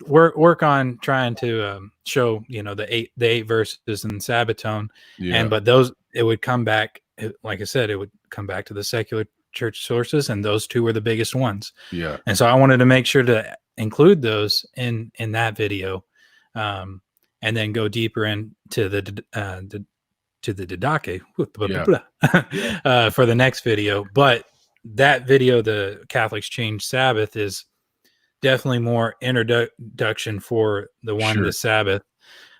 work on trying to show the eight verses in Sabbatone,
Yeah,
but those, it would come back, like I said, it would come back to the secular church sources, and those two were the biggest ones.
yeah,
And so I wanted to make sure to include those in that video, and then go deeper into the Didache
yeah, yeah,
for the next video. But that video, the Catholics Change Sabbath, is definitely more introduction for the one, the
sure.
Sabbath,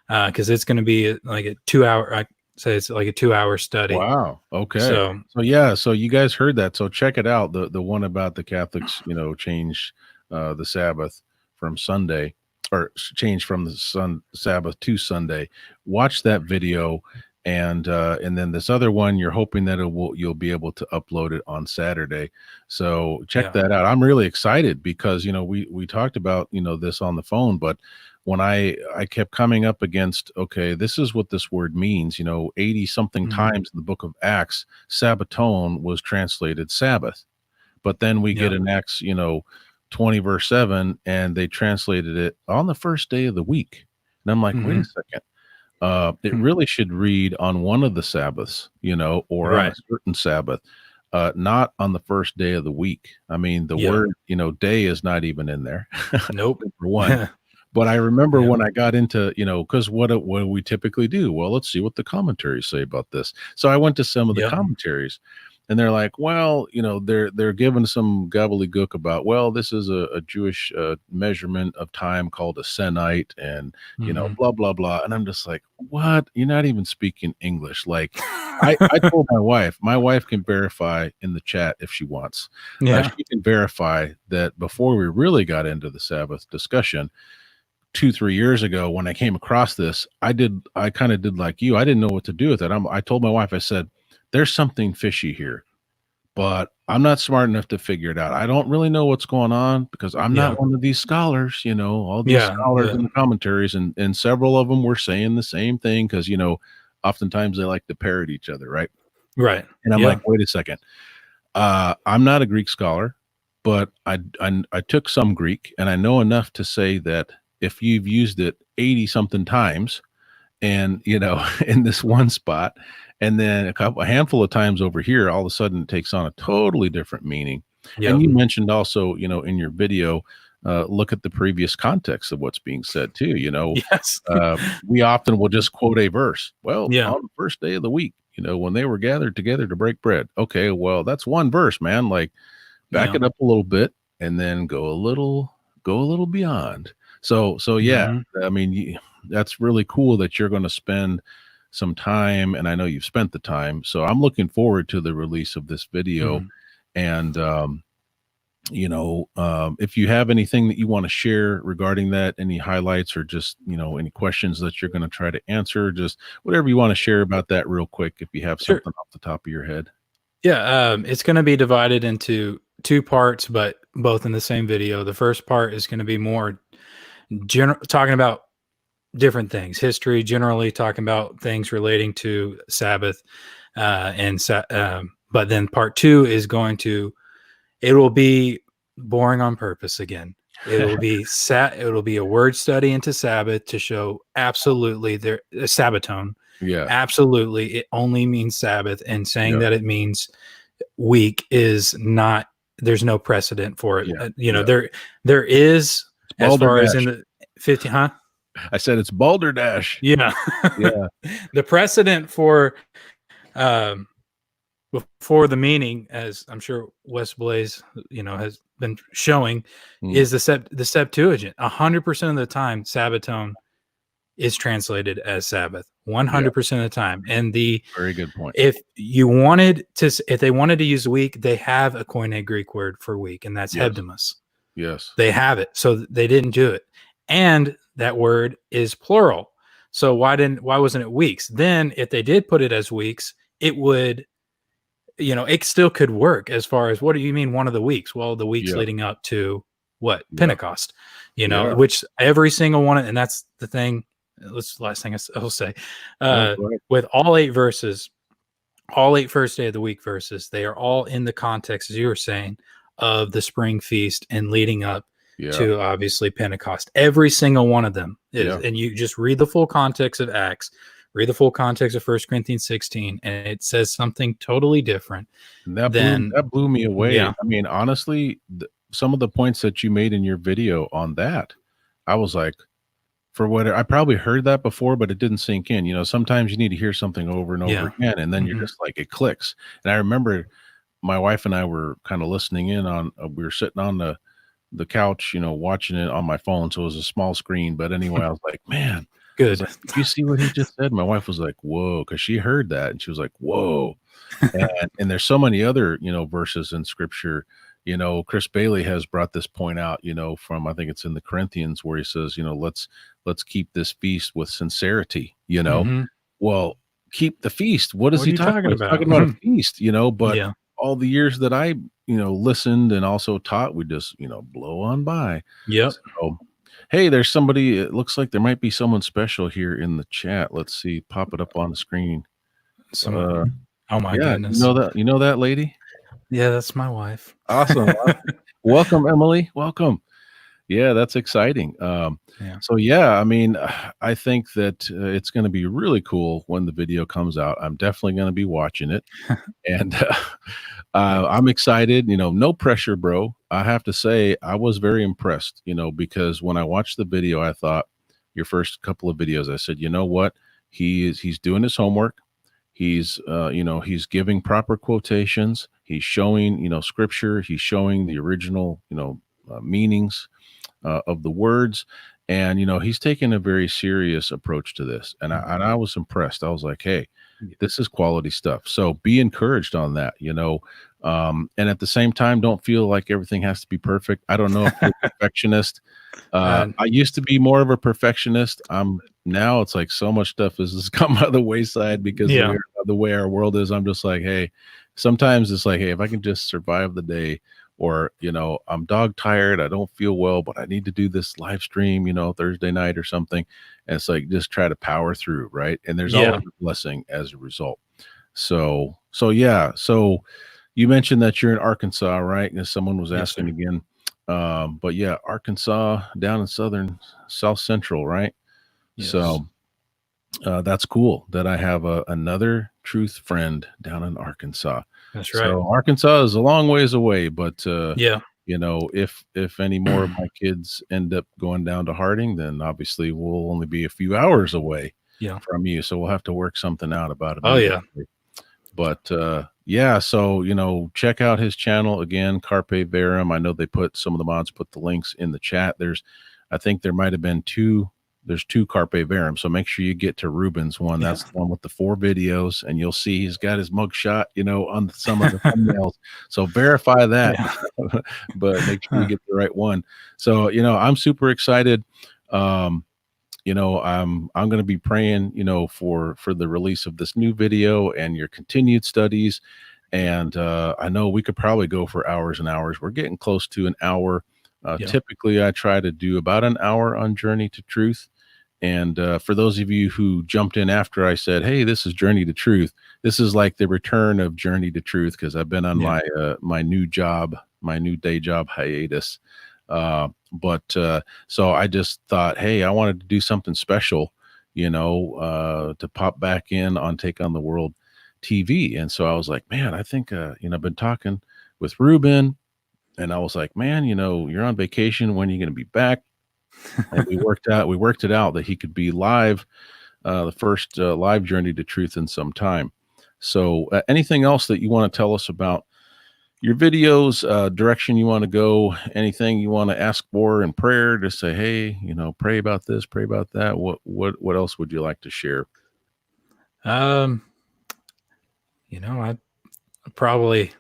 because it's going to be like a 2 hour. I say it's like a 2 hour study.
Wow. Okay.
So
So yeah, so you guys heard that. So check it out. The one about the Catholics, change the Sabbath from Sunday, or change from the Sabbath to Sunday. Watch that video, and then this other one, you're hoping that you'll be able to upload it on Saturday. So check
yeah,
that out. I'm really excited because we talked about this on the phone, but when I kept coming up against, okay, this is what this word means, 80 something
mhm,
times in the book of Acts, Sabbaton was translated Sabbath. But then we get
yeah,
in Acts, 20 verse 7, and they translated it on the first day of the week. And I'm like, wait a
mhm,
second. It
hmm,
really should read on one of the Sabbaths, or on a
right,
certain Sabbath. not on the first day of the week. I mean, the
Yeah.
word, day is not even in there.
Nope.
Number one. But I remember
Yeah.
when I got into, because what do we typically do? Well, let's see what the commentaries say about this. So I went to some of the
Yep.
commentaries, and they're like, well, they're giving some gobbledygook about, well, this is a Jewish measurement of time called a senite, and blah blah blah. And I'm just like, what? You're not even speaking English. Like, I told my wife can verify in the chat if she wants.
Yeah.
She can verify that before we really got into the Sabbath discussion 2-3 years ago, when I came across this, I kind of did like you. I didn't know what to do with it. I told my wife, I said, there's something fishy here, but I'm not smart enough to figure it out. I don't really know what's going on because I'm
Yeah.
not one of these scholars, all these scholars in the commentaries, and several of them were saying the same thing because, oftentimes they like to parrot each other, right?
Right.
And I'm like, wait a second. I'm not a Greek scholar, but I took some Greek, and I know enough to say that if you've used it 80 something times, and in this one spot, and then a handful of times over here, all of a sudden it takes on a totally different meaning. And you mentioned also, in your video, look at the previous context of what's being said too.
Yes.
We often will just quote a verse. Well,
Yeah.
on the first day of the week, when they were gathered together to break bread. Okay, well, that's one verse, man. Like, back it up a little bit, and then go a little beyond. So yeah, I mean, that's really cool that you're going to spend some time, and I know you've spent the time. So I'm looking forward to the release of this video. And if you have anything that you want to share regarding that, any highlights, or just any questions that you're going to try to answer, just whatever you want to share about that real quick, if you have something off the top of your head.
Yeah, it's going to be divided into 2 parts, but both in the same video. The first part is going to be more talking about different things, history, generally talking about things relating to Sabbath, but then part 2 is it will be boring on purpose again. It'll be it'll be a word study into Sabbath to show absolutely there Sabbatone.
Yeah.
Absolutely, it only means Sabbath, and saying that it means week is not. There's no precedent for it. There is, as far as in the 15, huh?
I said it's balderdash.
Yeah,
yeah.
The precedent for before the meaning, as I'm sure West Blaze, has been showing, is the Septuagint. 100% of the time, Sabbatone is translated as Sabbath. 100% of the time. And
very good point.
If they wanted to use week, they have a Koine Greek word for week, and that's hebdomus.
Yes.
They have it. So they didn't do it. And that word is plural. So why wasn't it weeks? Then if they did put it as weeks, it would, it still could work as far as, what do you mean one of the weeks? Well, the weeks leading up to what? Pentecost, which every single one, and that's the thing. That's the last thing I'll say. With all 8 verses, all 8 first day of the week verses, they are all in the context, as you were saying, of the spring feast and leading up to obviously Pentecost. Every single one of them is, and you just read the full context of Acts, read the full context of 1 Corinthians 16, and it says something totally different.
And that blew me away. Yeah. I mean, honestly, some of the points that you made in your video on that, I was like, I probably heard that before, but it didn't sink in. Sometimes you need to hear something over and over again, and then you're just like, it clicks. And I remember my wife and I were kind of listening in on, we were sitting on the couch, watching it on my phone. So it was a small screen. But anyway, I was like, man,
good.
Like, did you see what he just said? My wife was like, whoa, because she heard that, and she was like, whoa. and there's so many other, verses in scripture. Chris Bailey has brought this point out, from, I think it's in the Corinthians, where he says, let's keep this feast with sincerity, Well, keep the feast. What is he talking about? He's talking about a feast, but all the years that I, listened and also taught, we just, blow on by.
Yep.
So, hey, there's somebody, it looks like there might be someone special here in the chat. Let's see, pop it up on the screen.
Oh my goodness.
You know that lady?
Yeah, that's my wife.
Awesome. Welcome, Emily. Welcome. Yeah, that's exciting.
Yeah.
So yeah, I mean, I think that it's going to be really cool when the video comes out. I'm definitely going to be watching it, and
Yeah.
I'm excited. No pressure, bro. I have to say, I was very impressed. Because when I watched the video, I thought your first couple of videos, I said, you know what, he's doing his homework. He's giving proper quotations. He's showing, scripture. He's showing the original, meanings of the words. And he's taken a very serious approach to this, and I was impressed. I was like, hey,
Yeah.
this is quality stuff. So be encouraged on that. And at the same time, don't feel like everything has to be perfect. I don't know if you're a perfectionist.
Uh,
I used to be more of a perfectionist. I'm Now it's like so much stuff has come by the wayside because
yeah.
the way our world is. I'm just like, hey, sometimes it's like, hey, if I can just survive the day, or I'm dog tired, I don't feel well, but I need to do this live stream, Thursday night or something. And it's like, just try to power through, right? And there's
Yeah.
always a blessing as a result. So yeah. So you mentioned that you're in Arkansas, right? And someone was
Yes,
asking
sir.
again. But yeah, Arkansas down in South Central, right?
Yes.
So that's cool that I have another truth friend down in Arkansas.
That's right.
So Arkansas is a long ways away, but
Yeah.
if any more of my kids end up going down to Harding, then obviously we'll only be a few hours away
Yeah.
from you. So we'll have to work something out about
Oh, yeah.
immediately. But yeah, so check out his channel again, Carpe Verum. I know they put some of the mods put the links in the chat. I think there might have been two. There's two Carpe Verum, so make sure you get to Ruben's one.
Yeah.
That's the one with the 4 videos, and you'll see he's got his mugshot, on some of the thumbnails. So verify that,
Yeah.
but make sure you get the right one. So I'm super excited. Um, I'm going to be praying, for the release of this new video and your continued studies. And I know we could probably go for hours and hours. We're getting close to an hour.
Yeah.
Typically, I try to do about an hour on Journey to Truth. And for those of you who jumped in after I said, "Hey, this is Journey to Truth," this is like the return of Journey to Truth, because I've been on
Yeah.
my new job, my new day job hiatus. But so I just thought, hey, I wanted to do something special, to pop back in on Take on the World TV. And so I was like, man, I think I've been talking with Ruben, and I was like, man, you're on vacation. When are you going to be back? And we worked it out that he could be live, the first live Journey to Truth in some time. So anything else that you want to tell us about your videos, direction you want to go, anything you want to ask for in prayer, just say, hey, pray about this, pray about that. What else would you like to share?
Um, I probably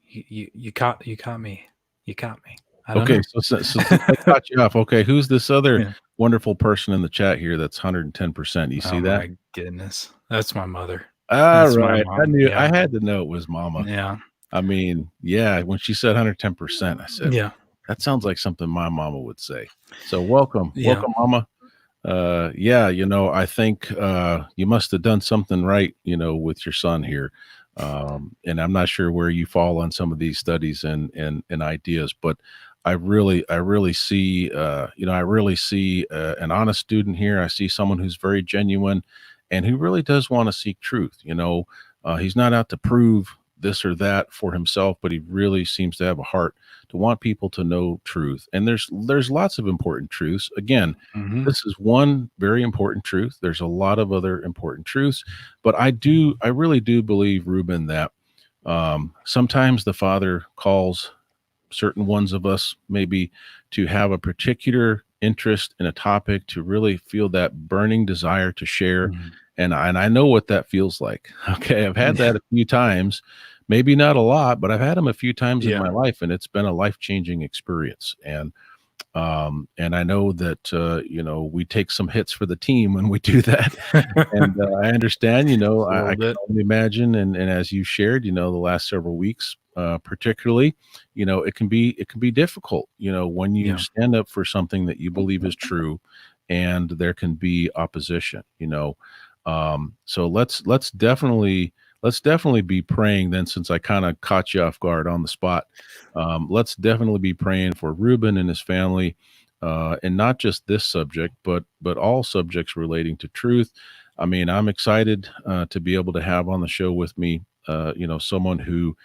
you caught me. You caught me. I don't
Okay,
know.
so since I caught you off, okay, who's this other
Yeah.
wonderful person in the chat here that's 110%? You
Oh
see that?
my goodness. That's my mother.
All
That's my
right.
mom.
I
Yeah.
had to know it was mama.
Yeah.
I mean, yeah, when she said 110%, I said,
Yeah.
that sounds like something my mama would say. So welcome,
Yeah.
welcome, mama. Yeah, I think you must have done something right, with your son here. And I'm not sure where you fall on some of these studies and ideas, but I really see an honest student here. I see someone who's very genuine and who really does want to seek truth. He's not out to prove this or that for himself, but he really seems to have a heart to want people to know truth. And there's lots of important truths. Again,
Hmm.
this is one very important truth. There's a lot of other important truths, but I really do believe, Ruben, that sometimes the Father calls certain ones of us maybe to have a particular interest in a topic, to really feel that burning desire to share. And I know what that feels like. Okay, I've had that a few times, maybe not a lot, but I've had them a few times in
Yeah.
my life, and it's been a life-changing experience. And I know that we take some hits for the team when we do that. And I understand.
A little
I can
bit.
only imagine, and as you shared, the last several weeks, particularly, it can be difficult, when you
Yeah.
stand up for something that you believe is true, and there can be opposition. So let's let's definitely be praying then, since I kind of caught you off guard on the spot. Let's definitely be praying for Ruben and his family, and not just this subject, but all subjects relating to truth. I mean, I'm excited to be able to have on the show with me, someone who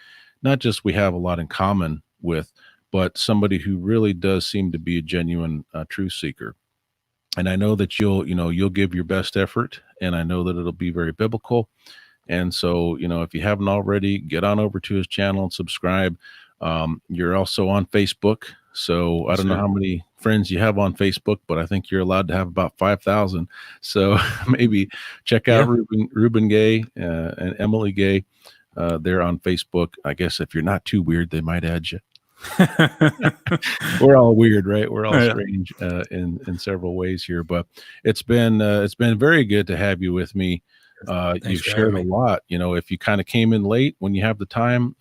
not just we have a lot in common with, but somebody who really does seem to be a genuine truth seeker. And I know that you'll give your best effort, and I know that it'll be very biblical. And so, if you haven't already, get on over to his channel and subscribe. You're also on Facebook. So I
Yes,
don't know
sir.
how many friends you have on Facebook, but I think you're allowed to have about 5,000. So maybe check out
Yeah.
Ruben Gay and Emily Gay. They're on Facebook. I guess if you're not too weird, they might add you. We're all weird, right? We're all
Yeah.
strange in several ways here, but it's been very good to have you with me.
Thanks
You've
for having
shared a
me.
lot. If you kind of came in late, when you have the time,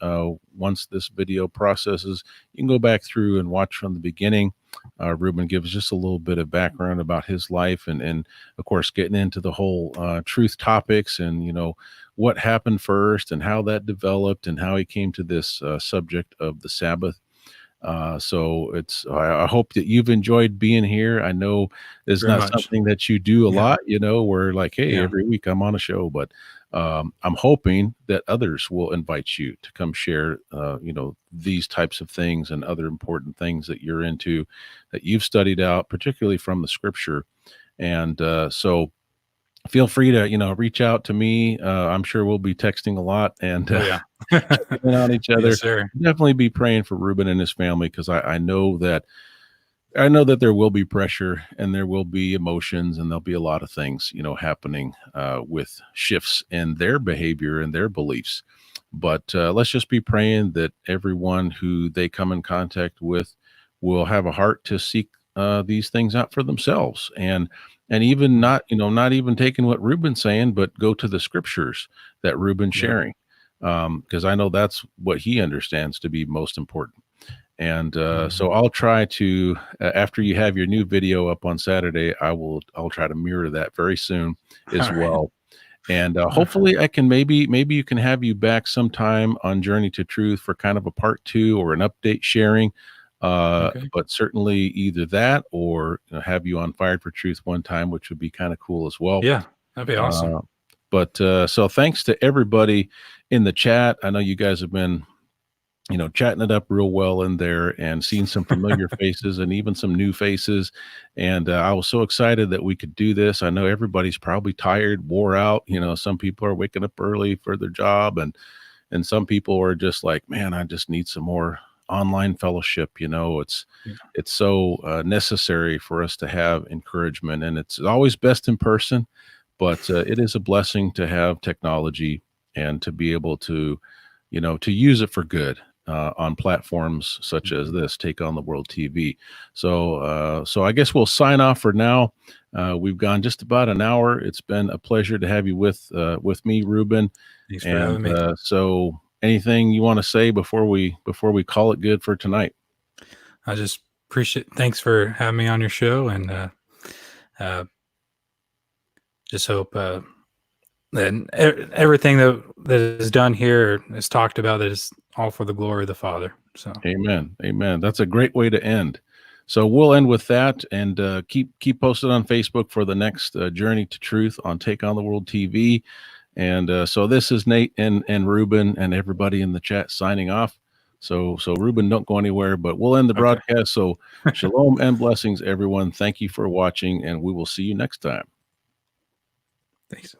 once this video processes, you can go back through and watch from the beginning. Ruben gives just a little bit of background about his life, and of course, getting into the whole truth topics, and what happened first, and how that developed, and how he came to this subject of the Sabbath. So I hope that you've enjoyed being here. I know it's
Very
not
much.
something that you do a
Yeah.
lot, where like, hey,
Yeah.
every week I'm on a show, but I'm hoping that others will invite you to come share, these types of things and other important things that you're into, that you've studied out, particularly from the scripture. And so feel free to, reach out to me. I'm sure we'll be texting a lot, and
Oh, yeah.
checking in on each
Yes,
other.
sir.
Definitely be praying for Ruben and his family, because I know that there will be pressure, and there will be emotions, and there'll be a lot of things, happening with shifts in their behavior and their beliefs. But let's just be praying that everyone who they come in contact with will have a heart to seek these things out for themselves, and even
Mm.
not even taking what Ruben's saying, but go to the scriptures that Ruben's
Yeah.
sharing, because I know that's what he understands to be most important. And
Mhm.
so I'll try to, after you have your new video up on Saturday, I'll try to mirror that very soon
All
as
right.
well. And hopefully I can, maybe you can have you back sometime on Journey to Truth for kind of a part two or an update sharing.
Okay.
But certainly either that, or have you on Fired for Truth one time, which would be kind of cool as well.
Yeah. That'd be awesome.
Uh, but so thanks to everybody in the chat. I know you guys have been chatting it up real well in there, and seeing some familiar faces and even some new faces. And I was so excited that we could do this. I know everybody's probably tired, wore out. Some people are waking up early for their job, and some people are just like, man, I just need some more online fellowship.
Yeah.
It's so necessary for us to have encouragement, and it's always best in person, but it is a blessing to have technology and to be able to to use it for good on platforms such as
Mhm.
this, Take on the World TV. So I guess we'll sign off for now. We've gone just about an hour. It's been a pleasure to have you with me, Ruben.
Thanks for
And
having me.
so, anything you want to say before we call it good for tonight?
I just appreciate. Thanks for having me on your show, and uh, just hope that everything that is done here is talked about, that is all for the glory of the Father. So
Amen. Amen. That's a great way to end. So we'll end with that, and keep posted on Facebook for the next Journey to Truth on Take on the World TV. And so this is Nate and Ruben and everybody in the chat signing off. So Ruben, don't go anywhere, but we'll end the
okay,
broadcast. So shalom and blessings, everyone. Thank you for watching, and we will see you next time.
thanks.